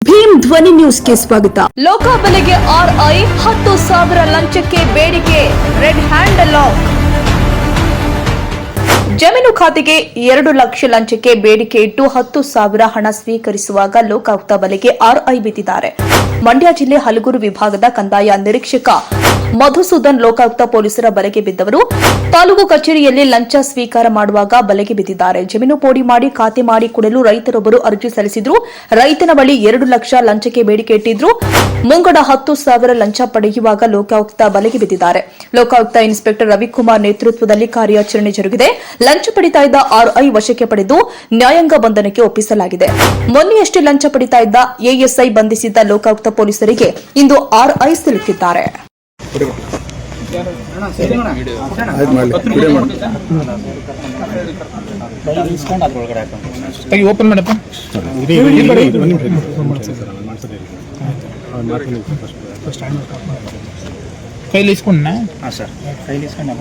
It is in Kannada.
ಭೀಮ್ ಧ್ವನಿ ನ್ಯೂಸ್ಗೆ ಸ್ವಾಗತ. ಲೋಕಾಬಲೆಗೆ RI 10,000 ಲಂಚಕ್ಕೆ ಬೇಡಿಕೆ. Red hand lock. ಜಮೀನು ಖಾತೆಗೆ 2 ಲಕ್ಷ ಲಂಚಕ್ಕೆ ಬೇಡಿಕೆ ಇಟ್ಟು 10,000 ಹಣ ಸ್ವೀಕರಿಸುವಾಗ ಲೋಕಾಯುಕ್ತ ಬಲೆಗೆ RI ಬಿದ್ದಿದ್ದಾರೆ. ಮಂಡ್ಯ ಜಿಲ್ಲೆ ಹಲಗೂರು ವಿಭಾಗದ ಕಂದಾಯ ನಿರೀಕ್ಷಕ ಮಧುಸೂದನ್ ಲೋಕಾಯುಕ್ತ ಪೊಲೀಸರ ಬಲೆಗೆ ಬಿದ್ದವರು. ತಾಲೂಕು ಕಚೇರಿಯಲ್ಲಿ ಲಂಚ ಸ್ವೀಕಾರ ಮಾಡುವಾಗ ಬಲೆಗೆ ಬಿದ್ದಿದ್ದಾರೆ. ಜಮೀನು ಪೋಡಿ ಮಾಡಿ ಖಾತೆ ಮಾಡಿ ಕೊಡಲು ರೈತರೊಬ್ಬರು ಅರ್ಜಿ ಸಲ್ಲಿಸಿದ್ರು. ರೈತನ ಬಳಿ 2 ಲಕ್ಷ ಲಂಚಕ್ಕೆ ಬೇಡಿಕೆ ಇಟ್ಟಿದ್ರು. ಮುಂಗಡ 10,000 ಲಂಚ ಪಡೆಯುವಾಗ ಲೋಕಾಯುಕ್ತ ಬಲೆಗೆ ಬಿದ್ದಿದ್ದಾರೆ. ಲೋಕಾಯುಕ್ತ ಇನ್ಸ್ಪೆಕ್ಟರ್ ರವಿಕುಮಾರ್ ನೇತೃತ್ವದಲ್ಲಿ ಕಾರ್ಯಾಚರಣೆ ಜರುಗಿದೆ. ಲಂಚ ಪಡಿತಾ ಇದ್ದ RI ವಶಕ್ಕೆ ಪಡೆದು ನ್ಯಾಯಾಂಗ ಬಂಧನಕ್ಕೆ ಒಪ್ಪಿಸಲಾಗಿದೆ. ಮೊನ್ನೆಯಷ್ಟೇ ಲಂಚ ಪಡಿತಾ ಇದ್ದ ASI ಬಂಧಿಸಿದ್ದ ಲೋಕಾಯುಕ್ತ ಪೊಲೀಸರಿಗೆ ಇಂದು RI ಸಿಲುಕಿದ್ದಾರೆ. ಓಪನ್ ಮಾಡಪ್ಪ. ಕೈಲಿ ಇಸ್ಕೊಂಡ ಸರ್ ಕೈಲಿ ಇಸ್ಕೊಂಡು